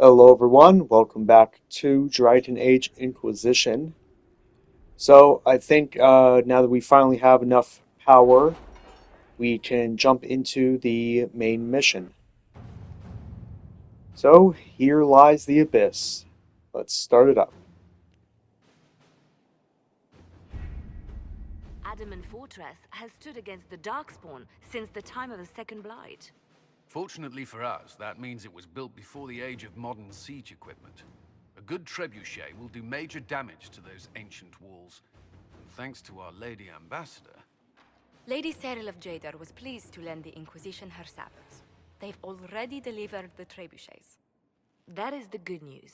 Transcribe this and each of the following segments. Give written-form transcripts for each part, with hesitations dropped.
Hello everyone, welcome back to Dragon Age Inquisition. So I think now that we finally have enough power, we can jump into the main mission. So here lies the abyss. Let's start it up. Adamant Fortress has stood against the Darkspawn since the time of the Second Blight. Fortunately for us, that means it was built before the age of modern siege equipment. A good trebuchet will do major damage to those ancient walls. And thanks to our Lady Ambassador... Lady Cyril of Jadar was pleased to lend the Inquisition her sabres. They've already delivered the trebuchets. That is the good news.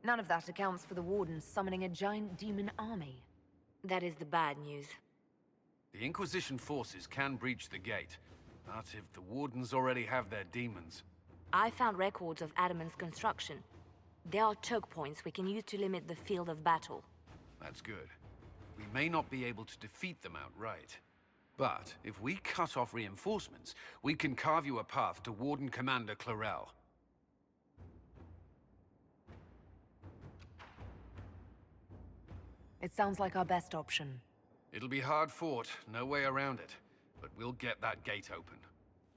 None of that accounts for the Wardens summoning a giant demon army. That is the bad news. The Inquisition forces can breach the gate, but if the Wardens already have their demons... I found records of Adamant's construction. There are choke points we can use to limit the field of battle. That's good. We may not be able to defeat them outright. But if we cut off reinforcements, we can carve you a path to Warden Commander Clarel. It sounds like our best option. It'll be hard fought, no way around it. But we'll get that gate open.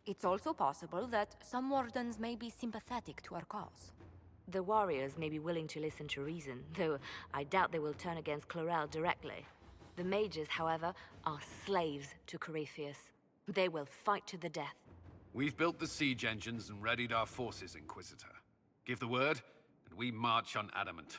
It's also possible that some Wardens may be sympathetic to our cause. The warriors may be willing to listen to reason, though I doubt they will turn against Clarel directly. The mages, however, are slaves to Corypheus. They will fight to the death. We've built the siege engines and readied our forces, Inquisitor. Give the word, and we march on Adamant.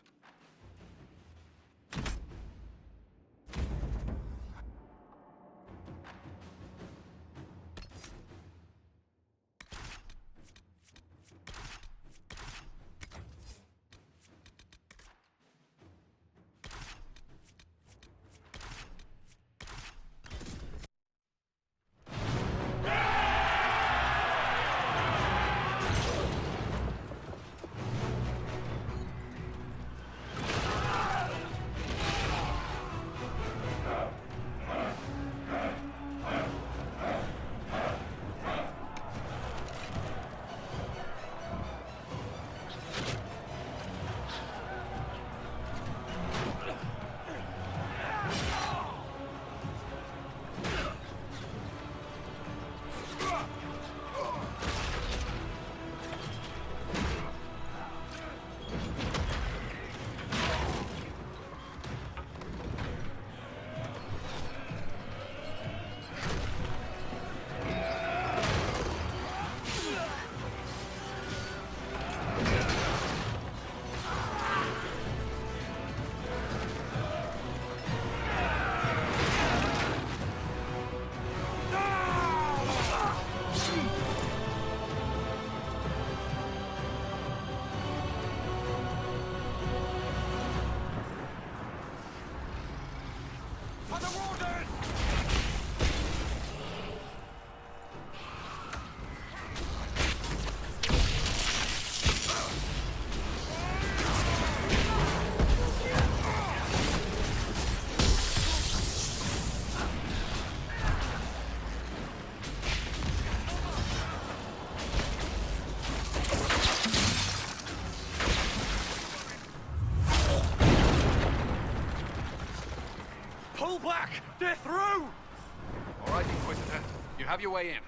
Pull back! They're through! All right, Inquisitor. You have your way in.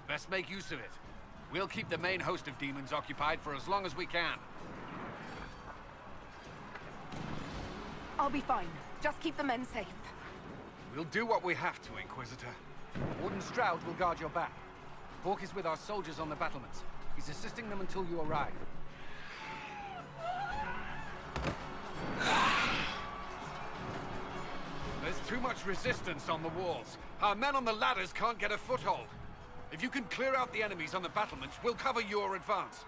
Best make use of it. We'll keep the main host of demons occupied for as long as we can. I'll be fine. Just keep the men safe. We'll do what we have to, Inquisitor. Warden Stroud will guard your back. Hawk is with our soldiers on the battlements. He's assisting them until you arrive. There's too much resistance on the walls. Our men on the ladders can't get a foothold. If you can clear out the enemies on the battlements, we'll cover your advance.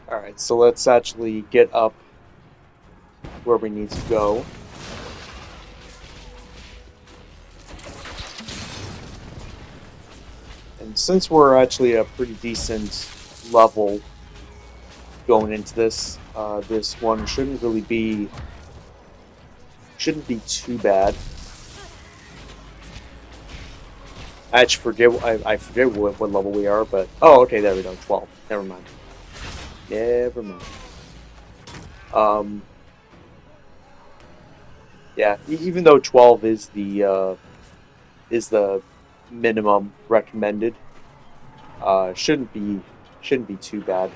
Alright, so let's actually get up where we need to go. And since we're actually a pretty decent level going into this, This one shouldn't be too bad. I actually forget I forget what level we are, but oh, okay, there we go, 12. Never mind. Never mind. Yeah, even though 12 is the minimum recommended, shouldn't be too bad.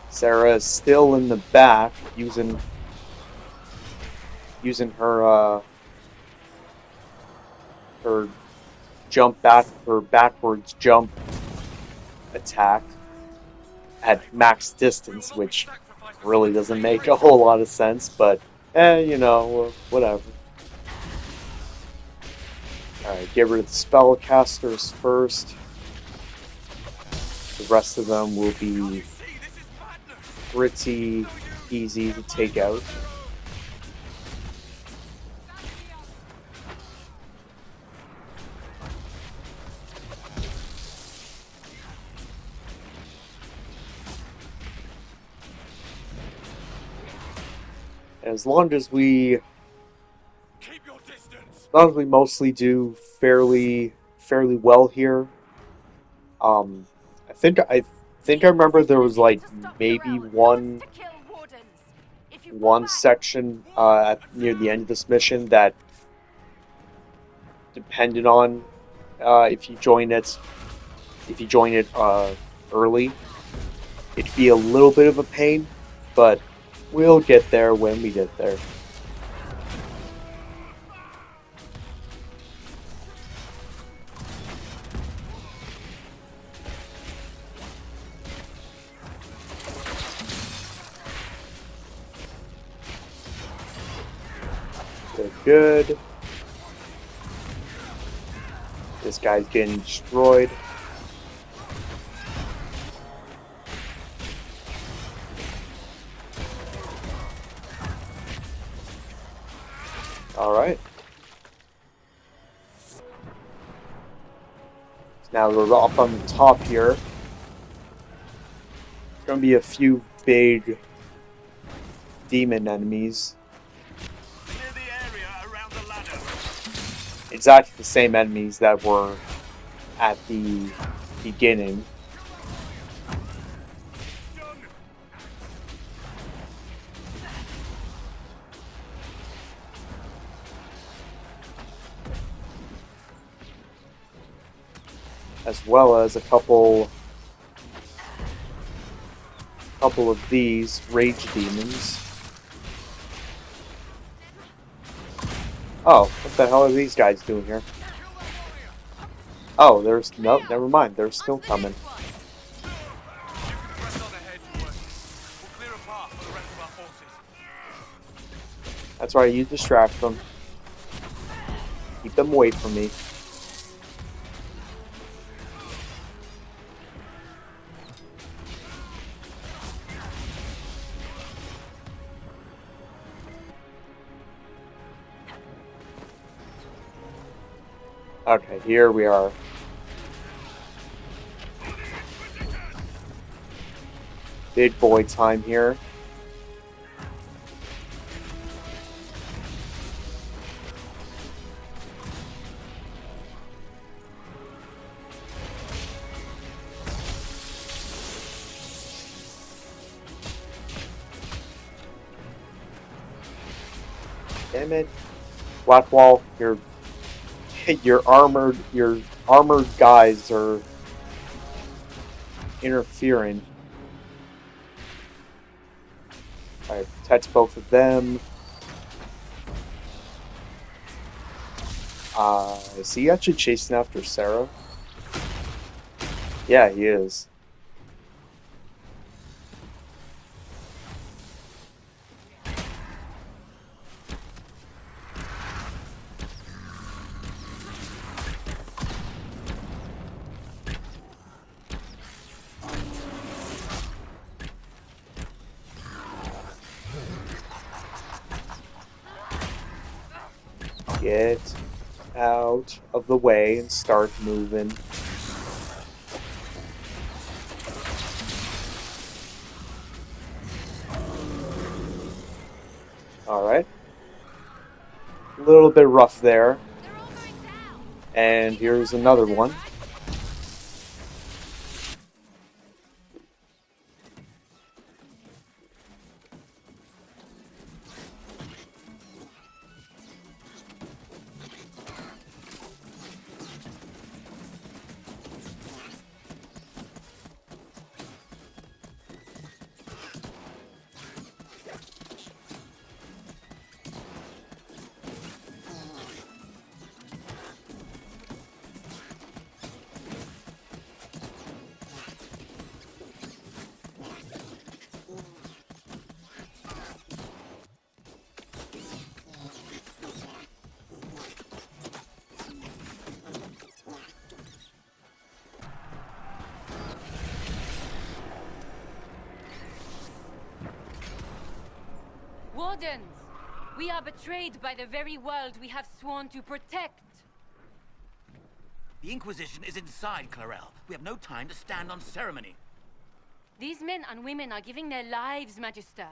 Sarah is still in the back using her her backwards jump attack at max distance, which really doesn't make a whole lot of sense, but you know, whatever. Alright, get rid of the spellcasters first. The rest of them will be pretty easy to take out. As long as we mostly do fairly well here. I think I remember there was like maybe one section near the end of this mission that depended on if you join it early, it'd be a little bit of a pain, but we'll get there when we get there. Good. This guy's getting destroyed. Alright. Now we're up on the top here. There's gonna be a few big demon enemies. Exactly the same enemies that were at the beginning. As well as a couple of these rage demons. Oh, what the hell are these guys doing here? Oh, nope, never mind. They're still coming. That's right, you distract them. Keep them away from me. Okay, here we are. Big boy time here. Damn it. Blackwall, your armored guys are interfering. Alright, protect both of them. Is he actually chasing after Sarah? Yeah, he is. Get out of the way and start moving. Alright. A little bit rough there. And here's another one. Wardens! We are betrayed by the very world we have sworn to protect. The Inquisition is inside, Clarel. We have no time to stand on ceremony. These men and women are giving their lives, Magister.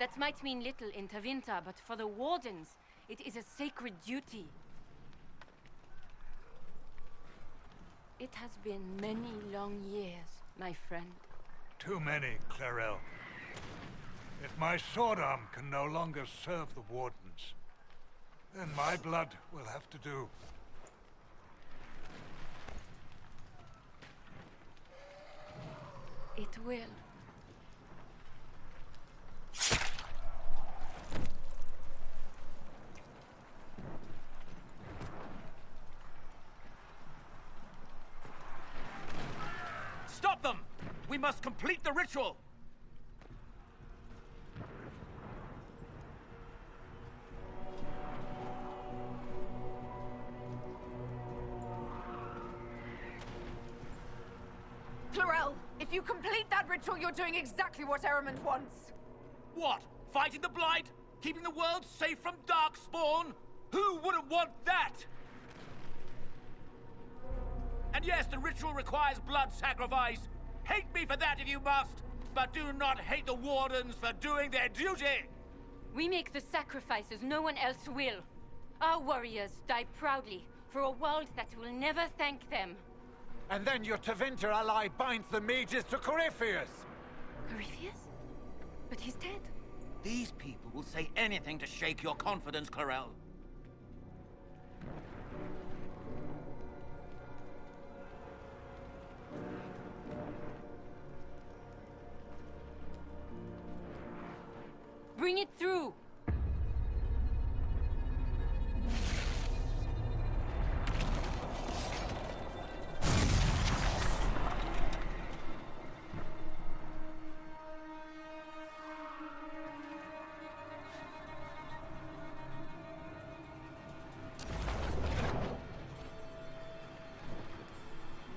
That might mean little in Tevinter, but for the Wardens, it is a sacred duty. It has been many long years, my friend. Too many, Clarel. If my sword arm can no longer serve the Wardens, then my blood will have to do. It will. Stop them! We must complete the ritual! Clarel, if you complete that ritual, you're doing exactly what Ehrman wants. What? Fighting the Blight? Keeping the world safe from Darkspawn? Who wouldn't want that? And yes, the ritual requires blood sacrifice. Hate me for that if you must, but do not hate the Wardens for doing their duty! We make the sacrifices no one else will. Our warriors die proudly for a world that will never thank them. And then your Tevinter ally binds the mages to Corypheus! Corypheus? But he's dead. These people will say anything to shake your confidence, Clarel. Bring it through!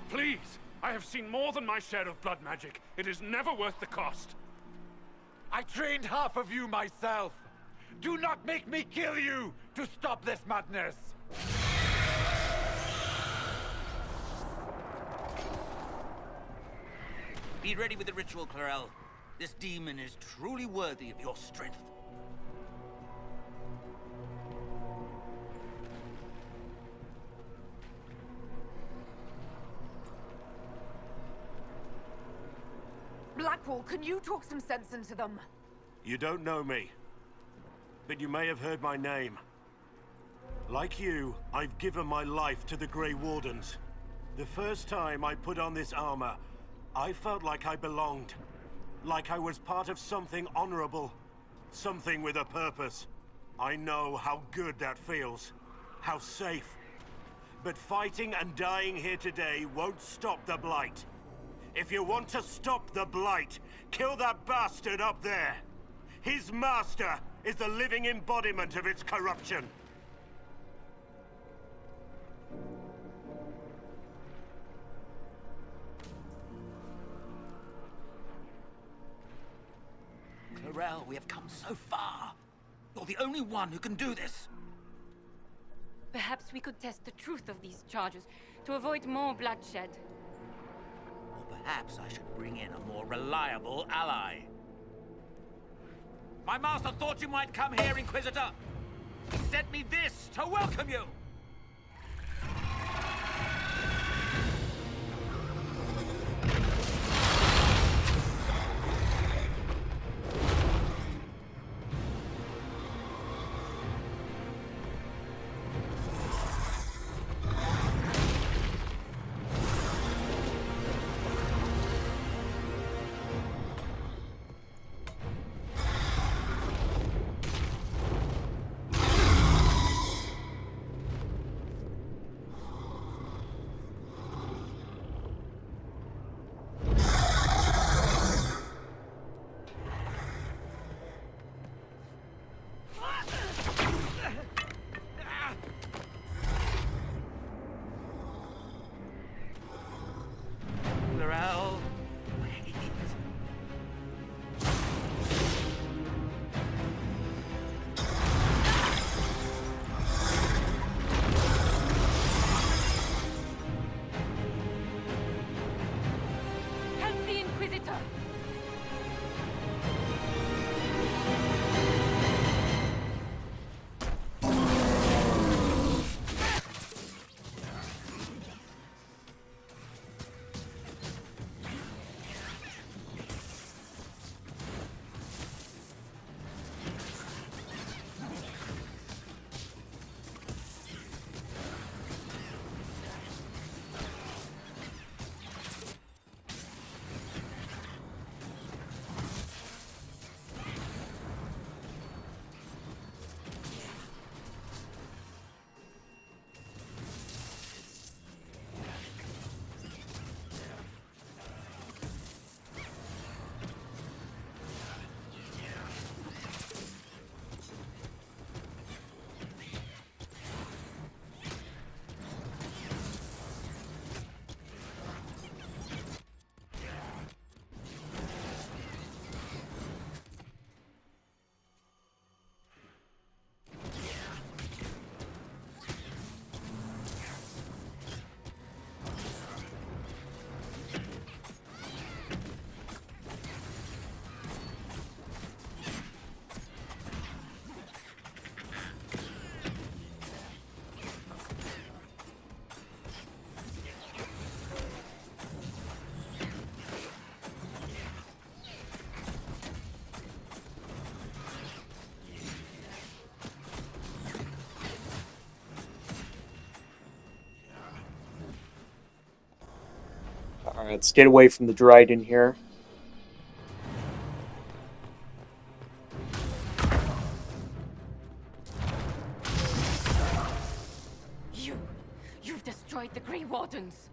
Please! I have seen more than my share of blood magic. It is never worth the cost. I trained half of you myself! Do not make me kill you to stop this madness! Be ready with the ritual, Clarel. This demon is truly worthy of your strength. Blackwall, can you talk some sense into them? You don't know me, but you may have heard my name. Like you, I've given my life to the Grey Wardens. The first time I put on this armor, I felt like I belonged. Like I was part of something honorable. Something with a purpose. I know how good that feels. How safe. But fighting and dying here today won't stop the Blight. If you want to stop the Blight, kill that bastard up there! His master is the living embodiment of its corruption. Clarel, we have come so far. You're the only one who can do this. Perhaps we could test the truth of these charges to avoid more bloodshed. Or perhaps I should bring in a more reliable ally. My master thought you might come here, Inquisitor. He sent me this to welcome you. Alright, let's get away from the Dryden here. You've destroyed the Grey Wardens.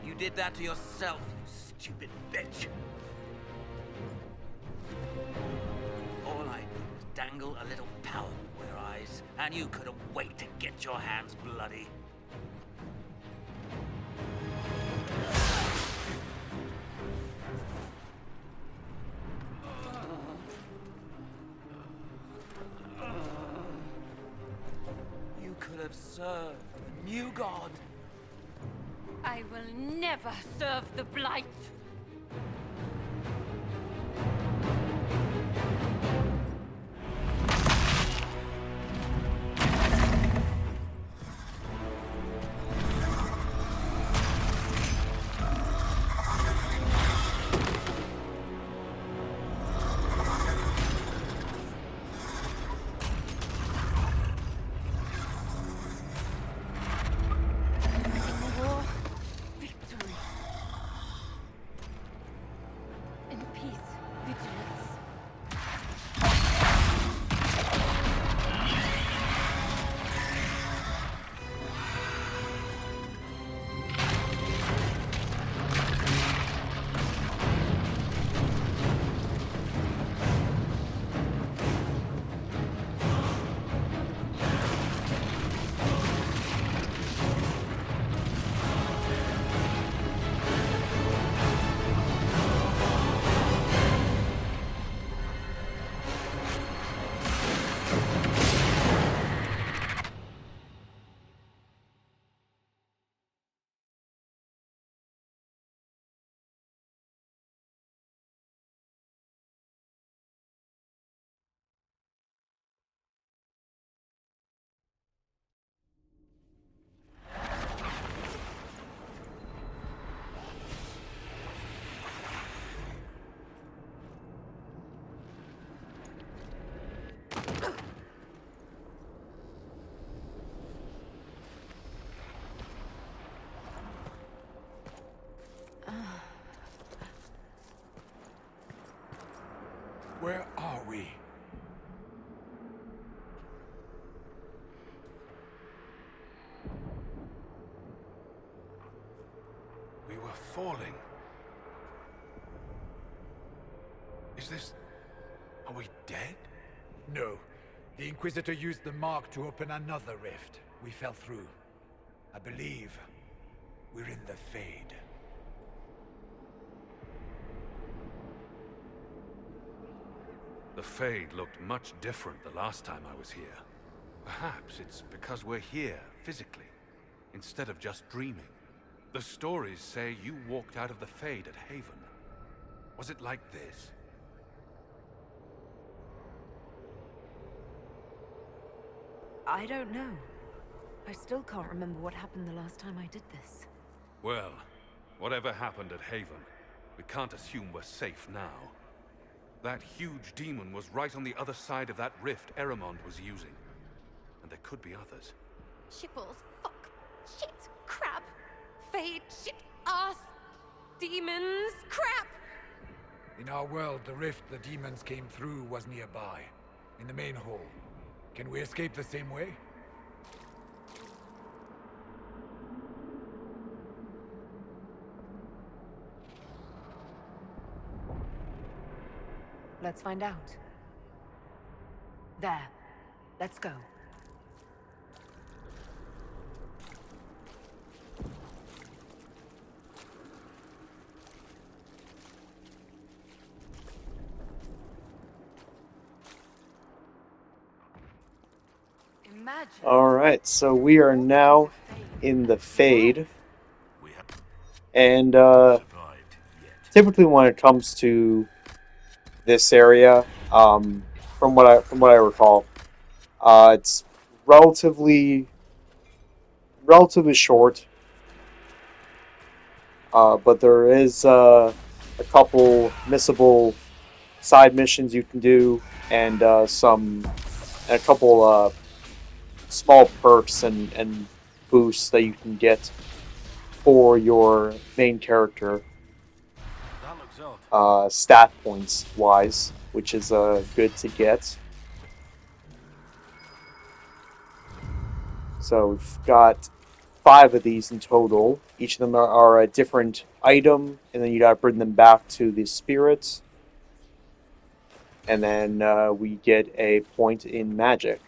You did that to yourself, you stupid bitch. All I did was dangle a little power before your eyes, and you couldn't wait to get your hands bloody. You could have served a new god. I will never serve the Blight. Is this... Are we dead? No. The Inquisitor used the mark to open another rift. We fell through. I believe we're in the Fade. The Fade looked much different the last time I was here. Perhaps it's because we're here, physically, instead of just dreaming. The stories say you walked out of the Fade at Haven. Was it like this? I don't know. I still can't remember what happened the last time I did this. Well, whatever happened at Haven, we can't assume we're safe now. That huge demon was right on the other side of that rift Eramond was using. And there could be others. Shitballs, fuck, shit, crap, fade, shit, ass, demons, crap! In our world, the rift the demons came through was nearby, in the main hall. Can we escape the same way? Let's find out. There. Let's go. Imagine. All right, so we are now in the Fade, We have and survived yet. typically when it comes to this area, from what I recall, it's relatively short, but there is a couple missable side missions you can do, and a couple small perks and boosts that you can get for your main character, That looks odd. stat points wise, which is good to get. So we've got 5 of these in total. Each of them are a different item, and then you gotta bring them back to the spirits, and then we get a point in magic.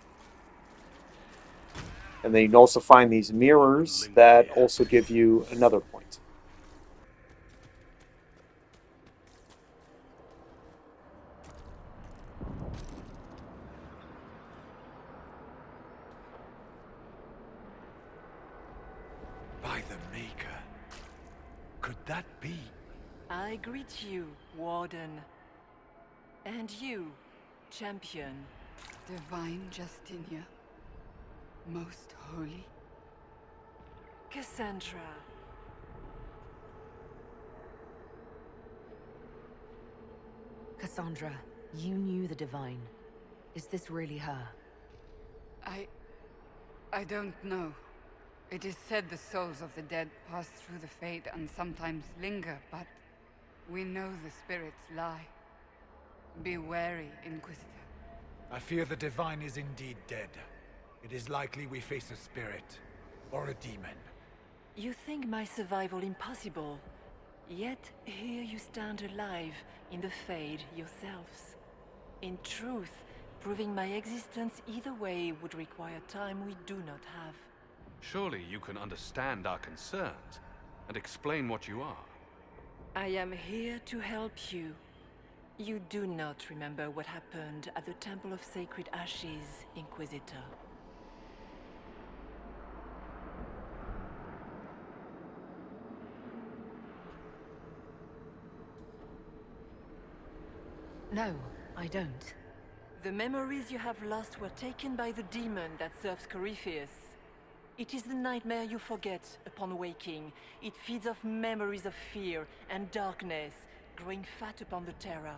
And then you can also find these mirrors that also give you another point. By the Maker. Could that be? I greet you, Warden. And you, Champion. Divine Justinia, most holy. Cassandra. Cassandra, you knew the Divine. Is this really her? I don't know. It is said the souls of the dead pass through the Fade and sometimes linger, but we know the spirits lie. Be wary, Inquisitor. I fear the Divine is indeed dead. It is likely we face a spirit, or a demon. You think my survival impossible, yet here you stand alive in the Fade yourselves. In truth, proving my existence either way would require time we do not have. Surely you can understand our concerns and explain what you are. I am here to help you. You do not remember what happened at the Temple of Sacred Ashes, Inquisitor. No, I don't. The memories you have lost were taken by the demon that serves Corypheus. It is the nightmare you forget upon waking. It feeds off memories of fear and darkness, growing fat upon the terror.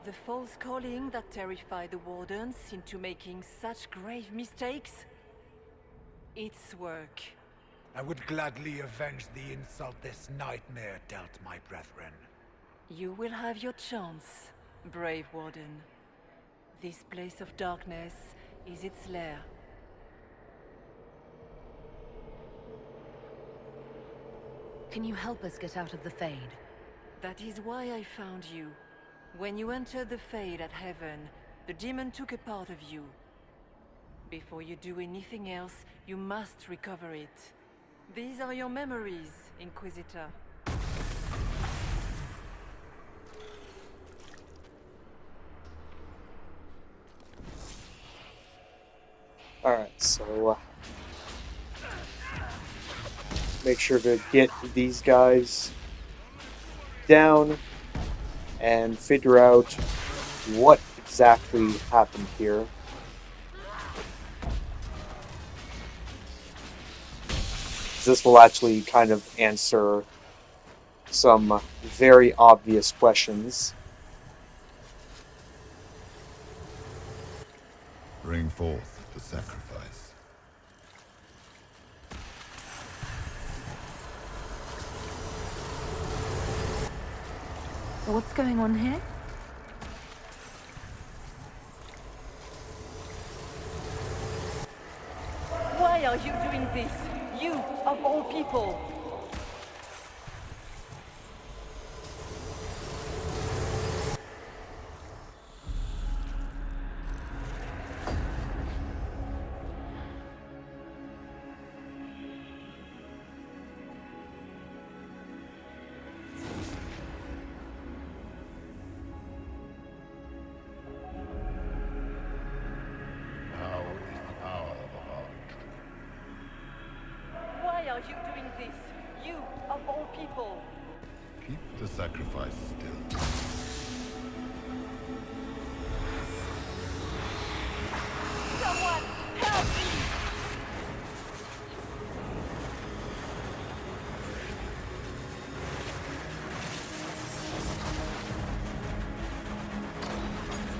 The false calling that terrified the Wardens into making such grave mistakes? Its work. I would gladly avenge the insult this nightmare dealt my brethren. You will have your chance, brave Warden. This place of darkness is its lair. Can you help us get out of the Fade? That is why I found you. When you entered the Fade at Heaven, the demon took a part of you. Before you do anything else, you must recover it. These are your memories, Inquisitor. Alright, so make sure to get these guys down and figure out what exactly happened here. This will actually kind of answer some very obvious questions. Bring forth the sacrifice. What's going on here? Why are you doing this? You, of all people! Why are you doing this? You, of all people! Keep the sacrifice still. Someone, help me!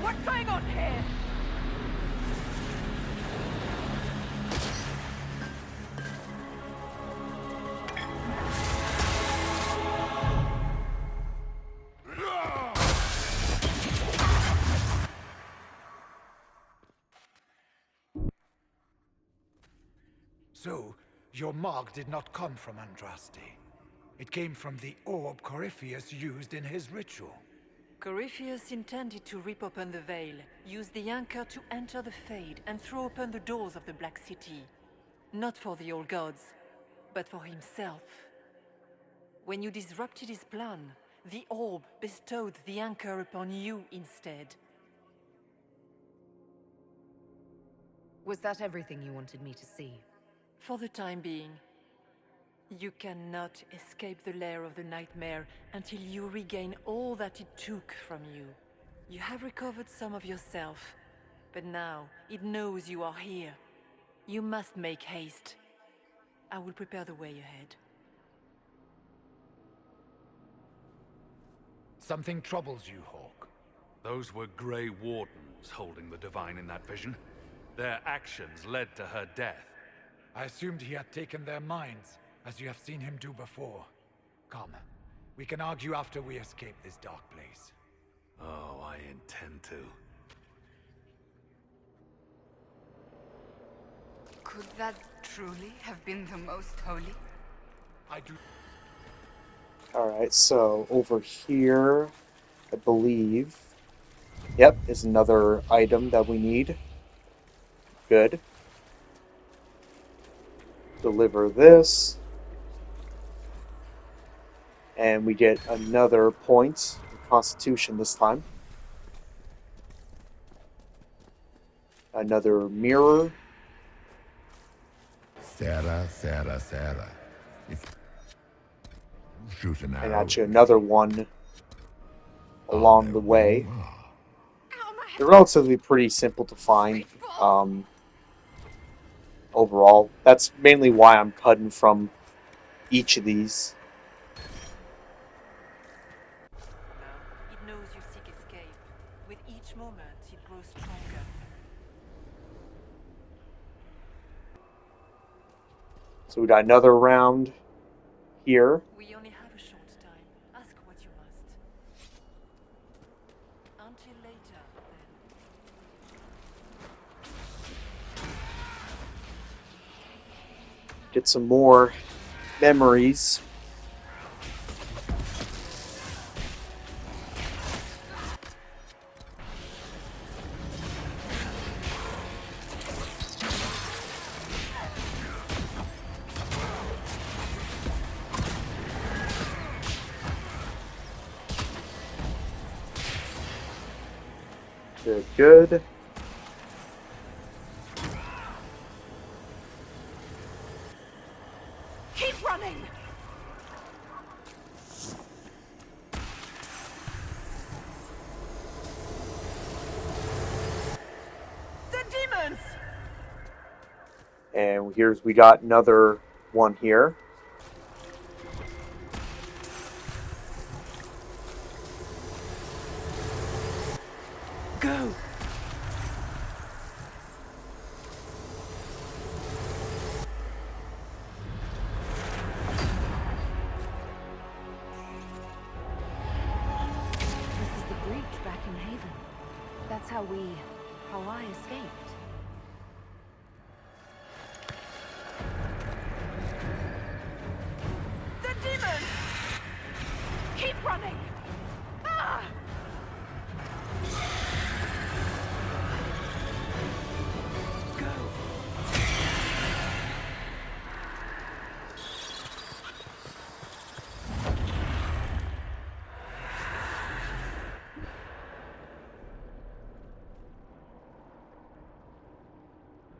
What's going on here? So, your mark did not come from Andraste. It came from the orb Corypheus used in his ritual. Corypheus intended to rip open the veil, use the anchor to enter the Fade, and throw open the doors of the Black City. Not for the old gods, but for himself. When you disrupted his plan, the orb bestowed the anchor upon you instead. Was that everything you wanted me to see? For the time being. You cannot escape the lair of the nightmare until you regain all that it took from you. You have recovered some of yourself, but now it knows you are here. You must make haste. I will prepare the way ahead. Something troubles you, Hawk. Those were Grey Wardens holding the Divine in that vision. Their actions led to her death. I assumed he had taken their minds, as you have seen him do before. Come, we can argue after we escape this dark place. Oh, I intend to. Could that truly have been the most holy? I do. Alright, so over here, I believe, yep, is another item that we need. Good. Deliver this. And we get another point in Constitution this time. Another mirror. Sarah. If shoot an arrow. And actually another one along the way. They're relatively pretty simple to find. Overall, that's mainly why I'm cutting from each of these. It knows you seek escape. With each moment, it grows stronger. So we got another round here. We only have a short time. Ask what you must. Until later, then. Get some more memories. Good, good. Keep running! The demons! And we got another one here. Go! This is the breach back in Haven. That's how I escaped. The demons! Keep running! Ah!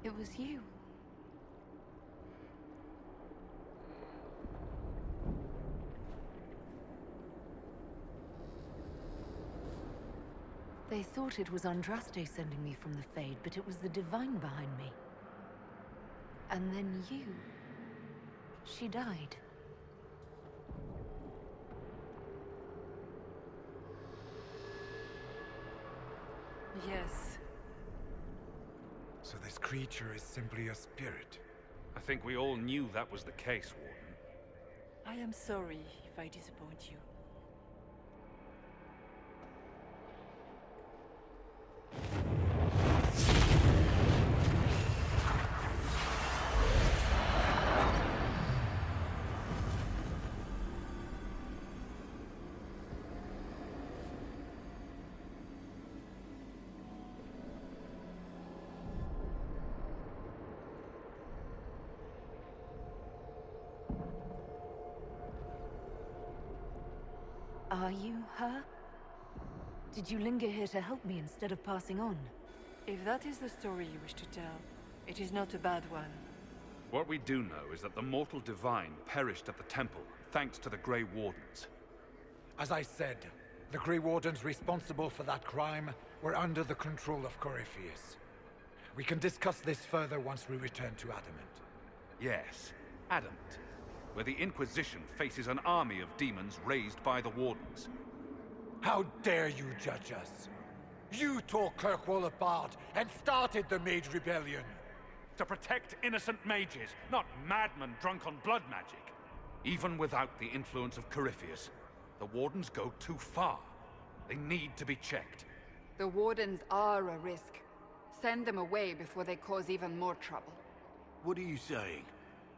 It was you. They thought it was Andraste sending me from the Fade, but it was the Divine behind me. And then you... She died. Yes. So this creature is simply a spirit. I think we all knew that was the case, Warden. I am sorry if I disappoint you. Are you her? Did you linger here to help me instead of passing on? If that is the story you wish to tell, it is not a bad one. What we do know is that the mortal divine perished at the temple, thanks to the Grey Wardens. As I said, the Grey Wardens responsible for that crime were under the control of Corypheus. We can discuss this further once we return to Adamant. Yes, Adamant, where the Inquisition faces an army of demons raised by the Wardens. How dare you judge us? You tore Kirkwall apart and started the Mage Rebellion. To protect innocent mages, not madmen drunk on blood magic. Even without the influence of Corypheus, the Wardens go too far. They need to be checked. The Wardens are a risk. Send them away before they cause even more trouble. What are you saying?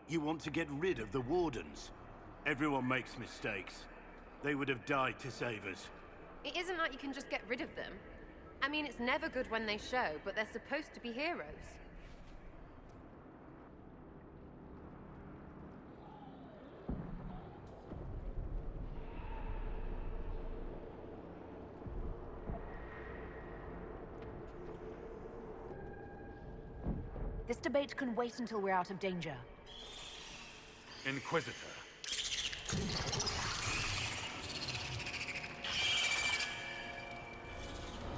You want to get rid of the Wardens? Everyone makes mistakes. They would have died to save us. It isn't like you can just get rid of them. I mean, it's never good when they show, but they're supposed to be heroes. This debate can wait until we're out of danger. Inquisitor.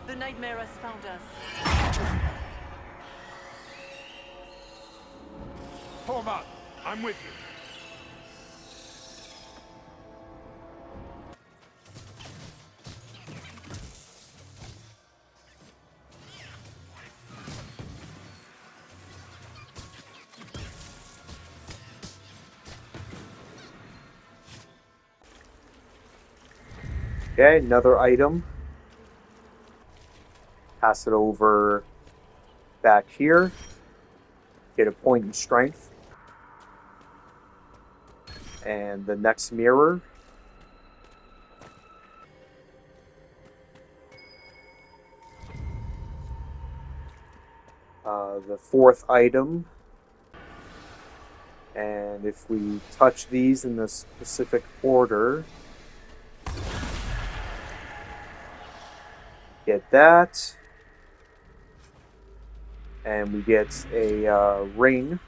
The nightmare has found us. Form up! I'm with you. Okay, another item. Pass it over back here. Get a point in strength. And the next mirror. The fourth item. And if we touch these in the specific order, get that. And we get a ring.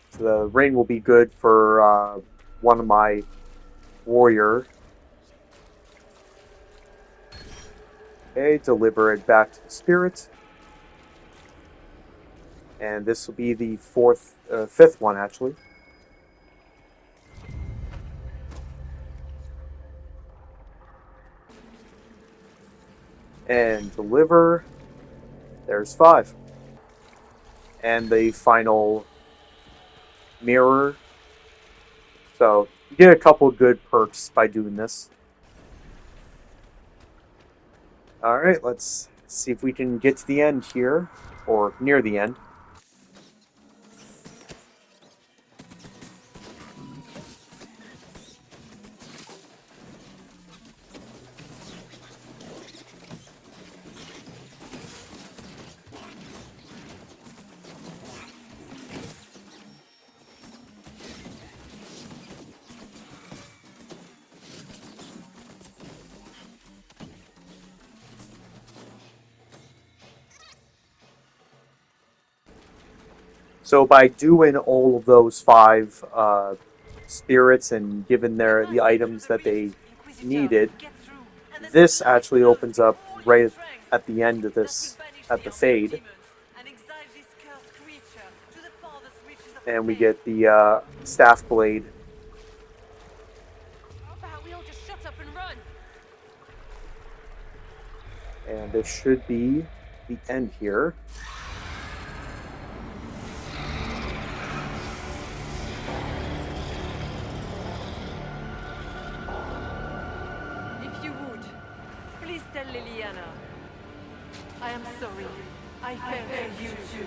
So the ring will be good for one of my warrior. Okay, deliver it back to the spirit. And this will be the fifth one, actually. And deliver. There's 5. And the final mirror. So you get a couple good perks by doing this. Alright, let's see if we can get to the end here, or near the end. So by doing all of those 5 spirits and giving the items that they needed, this actually opens up right at the end of this, at the fade. And we get the staff blade. And this should be the end here. If you would, please tell Liliana. I am sorry. I failed you too.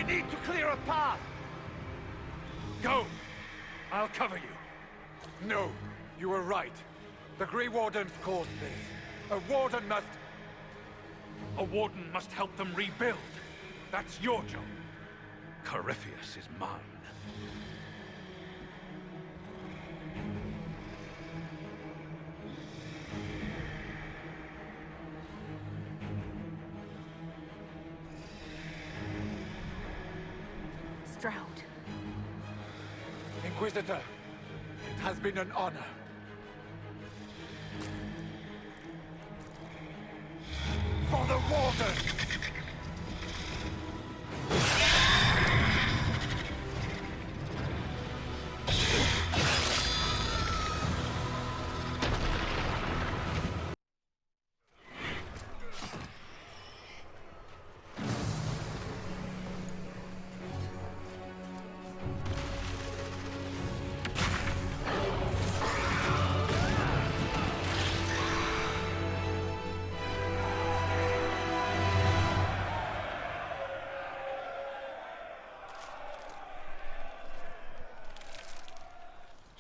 Need to clear a path! Go! I'll cover you. No, you were right. The Grey Wardens caused this. A warden must... A warden must help them rebuild. That's your job. Corypheus is mine. Stroud. Inquisitor, it has been an honor. For the Warden!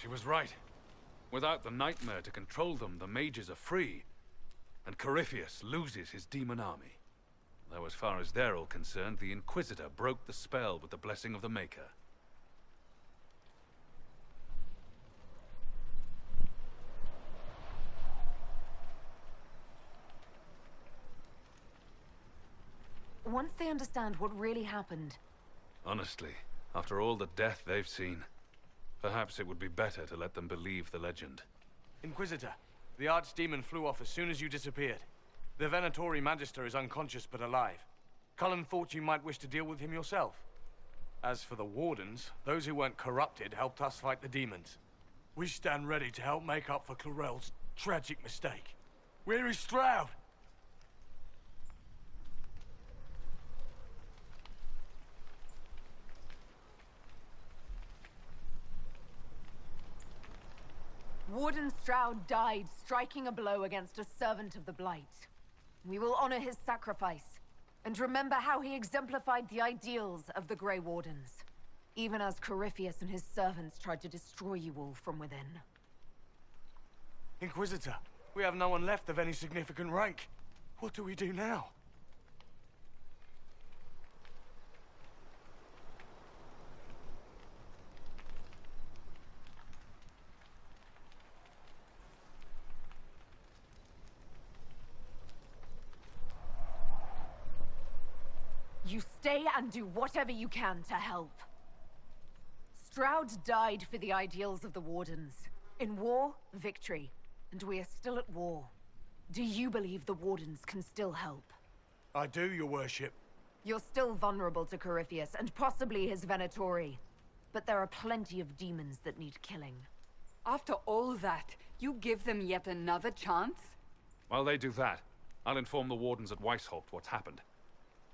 was right. Without the nightmare to control them, the mages are free, and Corypheus loses his demon army. Though as far as they're all concerned, the Inquisitor broke the spell with the blessing of the Maker. Once they understand what really happened... Honestly, after all the death they've seen, perhaps it would be better to let them believe the legend. Inquisitor, the Archdemon flew off as soon as you disappeared. The Venatori Magister is unconscious but alive. Cullen thought you might wish to deal with him yourself. As for the Wardens, those who weren't corrupted helped us fight the demons. We stand ready to help make up for Clarel's tragic mistake. Where is Stroud? Warden Stroud died striking a blow against a servant of the Blight. We will honor his sacrifice, and remember how he exemplified the ideals of the Grey Wardens, even as Corypheus and his servants tried to destroy you all from within. Inquisitor, we have no one left of any significant rank. What do we do now? You stay and do whatever you can to help. Stroud died for the ideals of the Wardens. In war, victory. And we are still at war. Do you believe the Wardens can still help? I do, your worship. You're still vulnerable to Corypheus, and possibly his Venatori. But there are plenty of demons that need killing. After all that, you give them yet another chance? While they do that, I'll inform the Wardens at Weishaupt what's happened.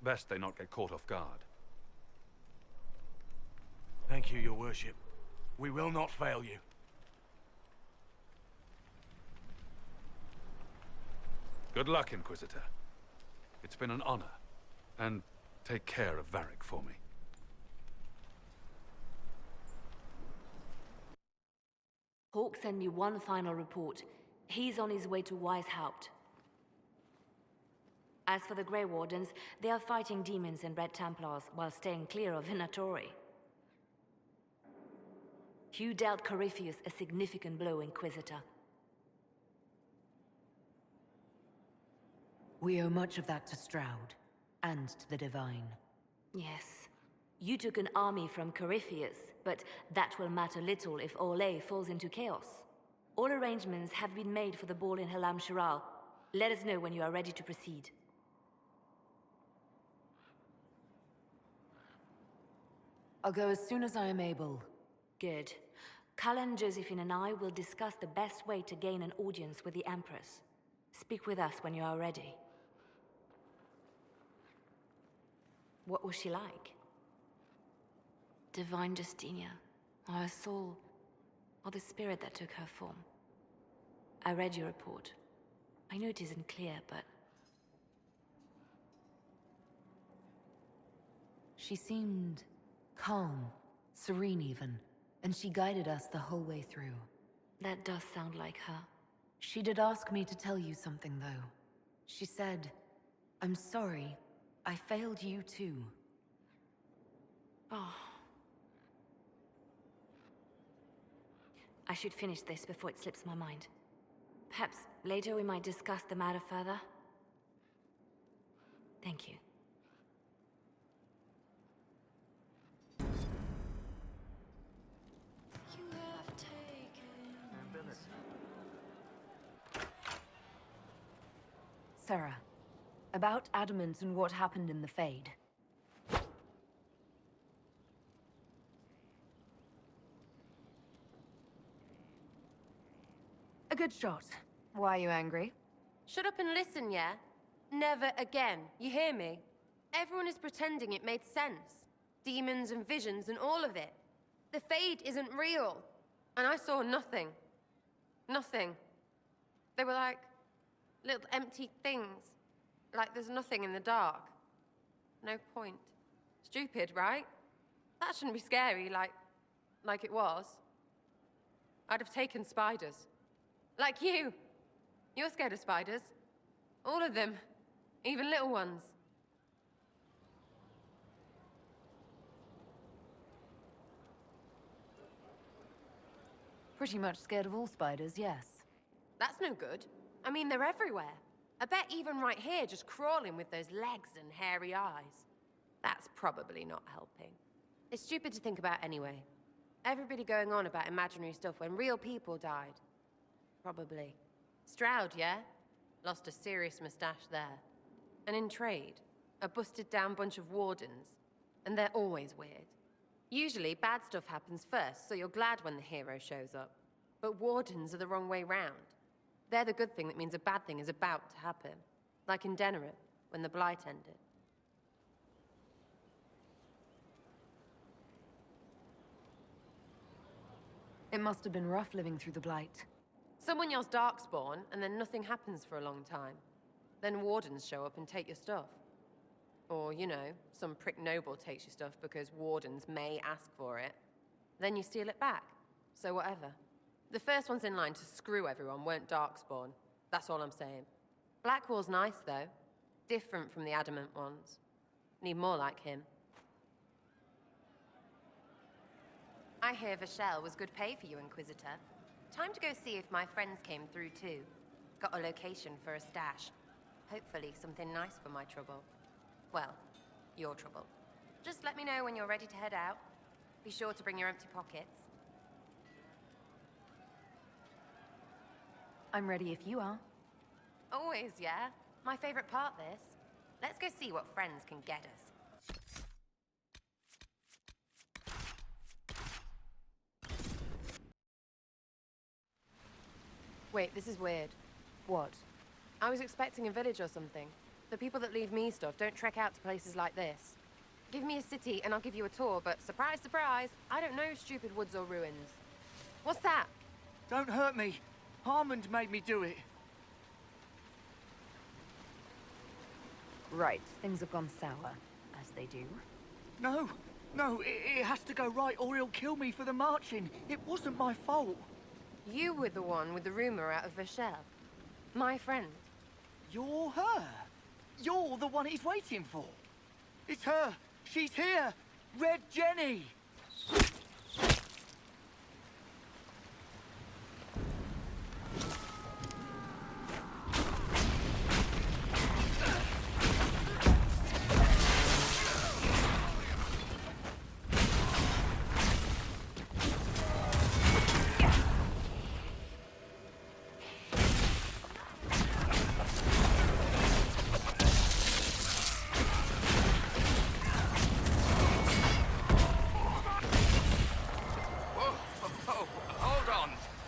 Best they not get caught off guard. Thank you, your worship. We will not fail you. Good luck, Inquisitor. It's been an honor. And take care of Varric for me. Hawk sent me one final report. He's on his way to Weishaupt. As for the Grey Wardens, they are fighting demons and Red Templars while staying clear of Venatori. You dealt Corypheus a significant blow, Inquisitor. We owe much of that to Stroud, and to the Divine. Yes. You took an army from Corypheus, but that will matter little if Orlais falls into chaos. All arrangements have been made for the ball in Halam Shiral. Let us know when you are ready to proceed. I'll go as soon as I am able. Good. Cullen, Josephine and I will discuss the best way to gain an audience with the Empress. Speak with us when you are ready. What was she like? Divine Justinia, or her soul, or the spirit that took her form. I read your report. I know it isn't clear, but... She seemed calm, serene even, and she guided us the whole way through. That does sound like her. She did ask me to tell you something, though. She said, "I'm sorry, I failed you too." Oh. I should finish this before it slips my mind. Perhaps later we might discuss the matter further. Thank you. Sarah, about Adamant and what happened in the Fade. A good shot. Why are you angry? Shut up and listen, yeah? Never again. You hear me? Everyone is pretending it made sense. Demons and visions and all of it. The Fade isn't real. And I saw nothing. Nothing. They were like little empty things. Like there's nothing in the dark. No point. Stupid, right? That shouldn't be scary like it was. I'd have taken spiders. Like you. You're scared of spiders. All of them. Even little ones. Pretty much scared of all spiders, yes. That's no good. I mean, they're everywhere. I bet even right here, just crawling with those legs and hairy eyes. That's probably not helping. It's stupid to think about anyway. Everybody going on about imaginary stuff when real people died. Probably. Stroud, yeah? Lost a serious mustache there. And in trade, a busted down bunch of wardens. And they're always weird. Usually, bad stuff happens first, so you're glad when the hero shows up. But wardens are the wrong way round. They're the good thing that means a bad thing is about to happen. Like in Denerim, when the Blight ended. It must have been rough living through the Blight. Someone yells Darkspawn, and then nothing happens for a long time. Then wardens show up and take your stuff. Or, you know, some prick noble takes your stuff because wardens may ask for it. Then you steal it back. So whatever. The first ones in line to screw everyone weren't Darkspawn. That's all I'm saying. Blackwall's nice, though. Different from the Adamant ones. Need more like him. I hear Vashel was good pay for you, Inquisitor. Time to go see if my friends came through, too. Got a location for a stash. Hopefully something nice for my trouble. Well, your trouble. Just let me know when you're ready to head out. Be sure to bring your empty pockets. I'm ready if you are. Always, yeah. My favorite part, this. Let's go see what friends can get us. Wait, this is weird. What? I was expecting a village or something. The people that leave me stuff don't trek out to places like this. Give me a city and I'll give you a tour, but surprise, surprise, I don't know stupid woods or ruins. What's that? Don't hurt me. Harmond made me do it. Right, things have gone sour, as they do. No, it has to go right or he'll kill me for the marching. It wasn't my fault. You were the one with the rumor out of Vashel. My friend. You're her. You're the one he's waiting for. It's her. She's here. Red Jenny.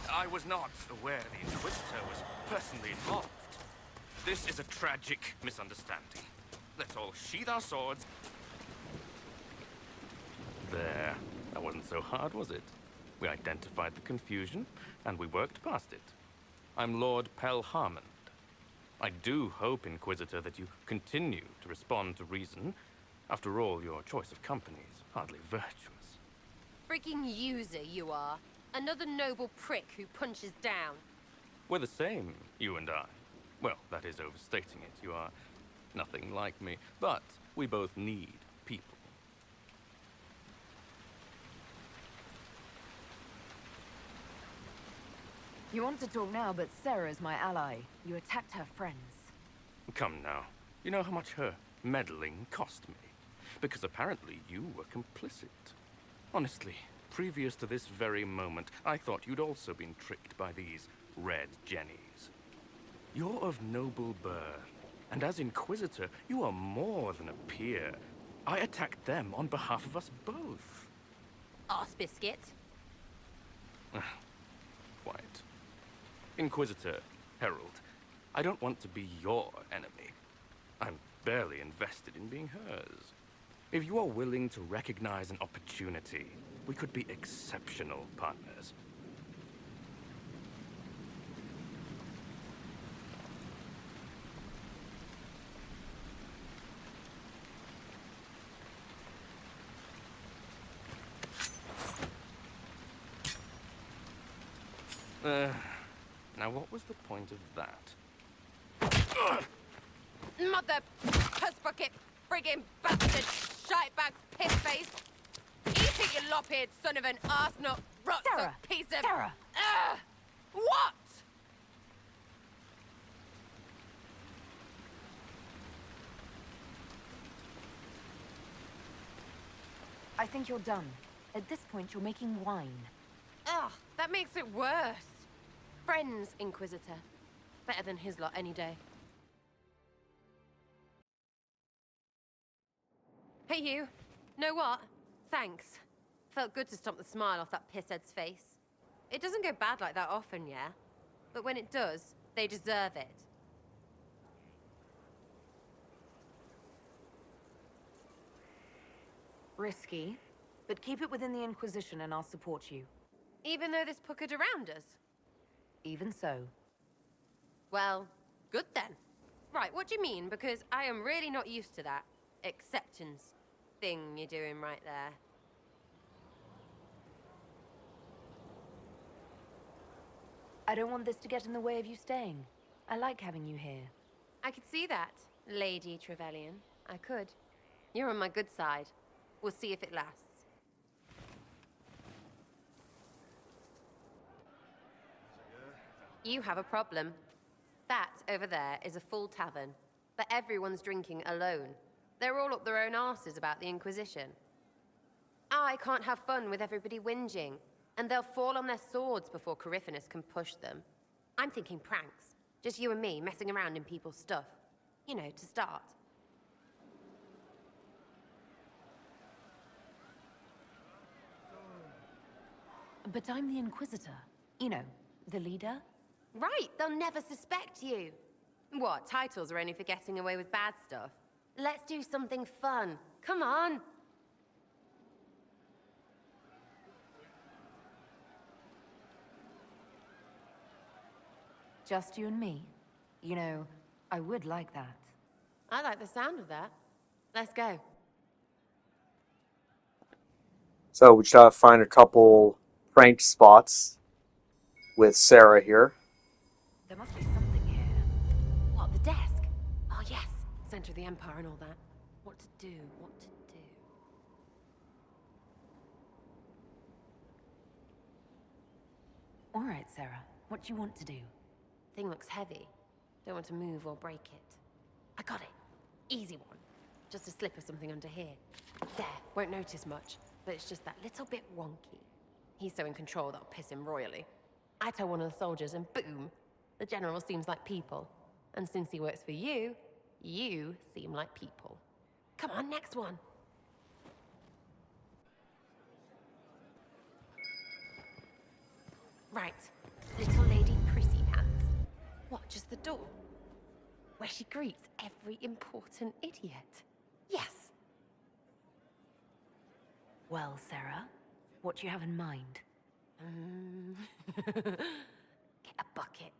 I was not aware the Inquisitor was personally involved. This is a tragic misunderstanding. Let's all sheath our swords. There. That wasn't so hard, was it? We identified the confusion, and we worked past it. I'm Lord Pel Harmond. I do hope, Inquisitor, that you continue to respond to reason. After all, your choice of company is hardly virtuous. Freaking user you are. Another noble prick who punches down. We're the same, you and I. Well, that is overstating it. You are nothing like me. But we both need people. You want to talk now, but Sarah's my ally. You attacked her friends. Come now. You know how much her meddling cost me? Because apparently you were complicit. Honestly, previous to this very moment, I thought you'd also been tricked by these Red Jennies. You're of noble birth, and as Inquisitor, you are more than a peer. I attacked them on behalf of us both. Arse biscuit. Quiet. Inquisitor, Herald, I don't want to be your enemy. I'm barely invested in being hers. If you are willing to recognize an opportunity, we could be exceptional partners. Now what was the point of that? Mother puss bucket, friggin' bastard, shite-bag piss face. Eat it, you lop-eared son of an arsenal rot Sarah! piece of... Sarah! What? I think you're done. At this point, you're making wine. Ugh, that makes it worse. Friends, Inquisitor. Better than his lot any day. Hey, you. Know what? Thanks. Felt good to stomp the smile off that pisshead's face. It doesn't go bad like that often, yeah? But when it does, they deserve it. Risky, but keep it within the Inquisition and I'll support you. Even though this puckered around us? Even so. Well, good then. Right, what do you mean? Because I am really not used to that acceptance thing you're doing right there. I don't want this to get in the way of you staying. I like having you here. I could see that, Lady Trevelyan. I could. You're on my good side. We'll see if it lasts. You have a problem. That over there is a full tavern, but everyone's drinking alone. They're all up their own arses about the Inquisition. I can't have fun with everybody whinging, and they'll fall on their swords before Corypheus can push them. I'm thinking pranks. Just you and me messing around in people's stuff. You know, to start. But I'm the Inquisitor. You know, the leader. Right, they'll never suspect you. What, titles are only for getting away with bad stuff? Let's do something fun. Come on. Just you and me. You know, I would like that. I like the sound of that. Let's go. So we just gotta find a couple prank spots with Sarah here. There must be something here. What, the desk? Oh, yes. Center of the Empire and all that. What to do, what to do. All right, Sarah. What do you want to do? Thing looks heavy. Don't want to move or break it. I got it. Easy one. Just a slip or something under here. There, won't notice much, but it's just that little bit wonky. He's so in control that'll piss him royally. I tell one of the soldiers and boom, the general seems like people. And since he works for you, you seem like people. Come on, next one. Right, little lady prissy pants. What, just the door? Where she greets every important idiot. Yes. Well, Sarah, what do you have in mind? Get a bucket.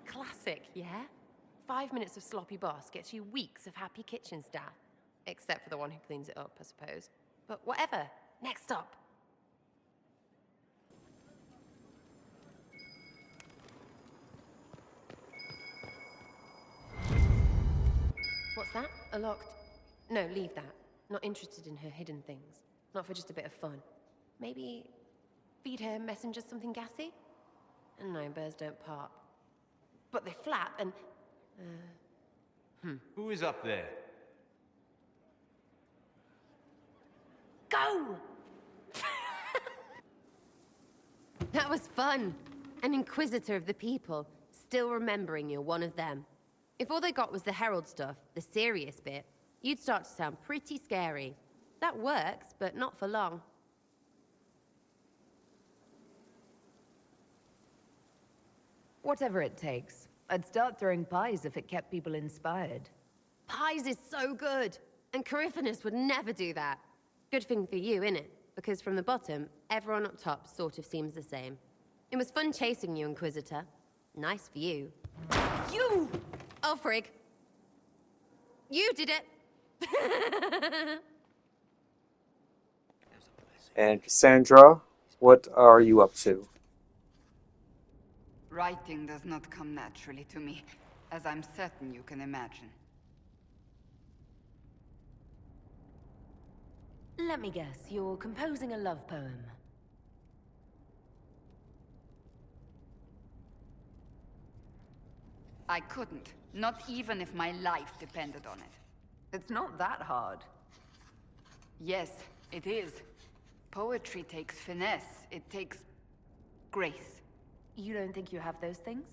Classic, yeah? 5 minutes of sloppy boss gets you weeks of happy kitchen staff. Except for the one who cleans it up, I suppose. But whatever. Next up. What's that? A locked... No, leave that. Not interested in her hidden things. Not for just a bit of fun. Maybe feed her messengers something gassy? No, birds don't pop. But they flap and... Who is up there? Go! That was fun. An inquisitor of the people, still remembering you're one of them. If all they got was the herald stuff, the serious bit, you'd start to sound pretty scary. That works, but not for long. Whatever it takes. I'd start throwing pies if it kept people inspired. Pies is so good, and Corypheus would never do that. Good thing for you, innit? Because from the bottom, everyone up top sort of seems the same. It was fun chasing you, Inquisitor. Nice for you. You! Oh, frig. You did it! And Cassandra, what are you up to? Writing does not come naturally to me, as I'm certain you can imagine. Let me guess, you're composing a love poem. I couldn't, not even if my life depended on it. It's not that hard. Yes, it is. Poetry takes finesse, it takes grace. You don't think you have those things?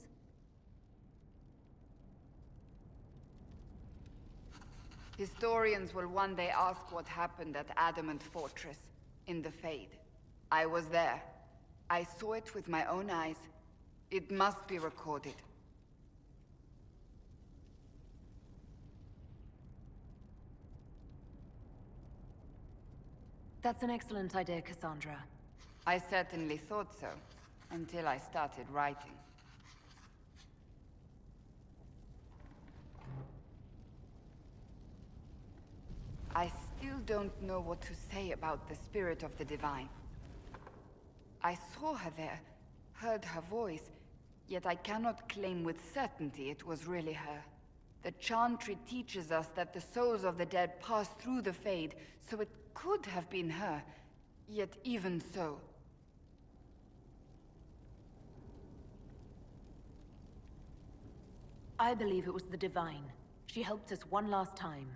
Historians will one day ask what happened at Adamant Fortress, in the Fade. I was there. I saw it with my own eyes. It must be recorded. That's an excellent idea, Cassandra. I certainly thought so, until I started writing. I still don't know what to say about the spirit of the divine. I saw her there, heard her voice, yet I cannot claim with certainty it was really her. The Chantry teaches us that the souls of the dead pass through the Fade, so it could have been her, yet even so. I believe it was the Divine. She helped us one last time.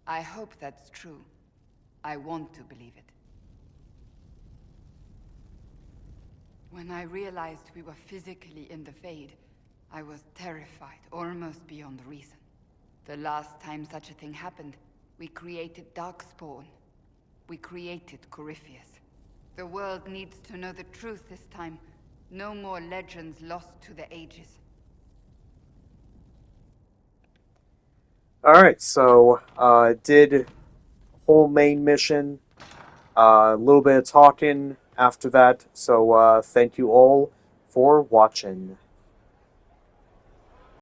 I hope that's true. I want to believe it. When I realized we were physically in the Fade, I was terrified, almost beyond reason. The last time such a thing happened, we created Darkspawn. We created Corypheus. The world needs to know the truth this time. No more legends lost to the ages. Alright, so did whole main mission, a little bit of talking after that, so thank you all for watching.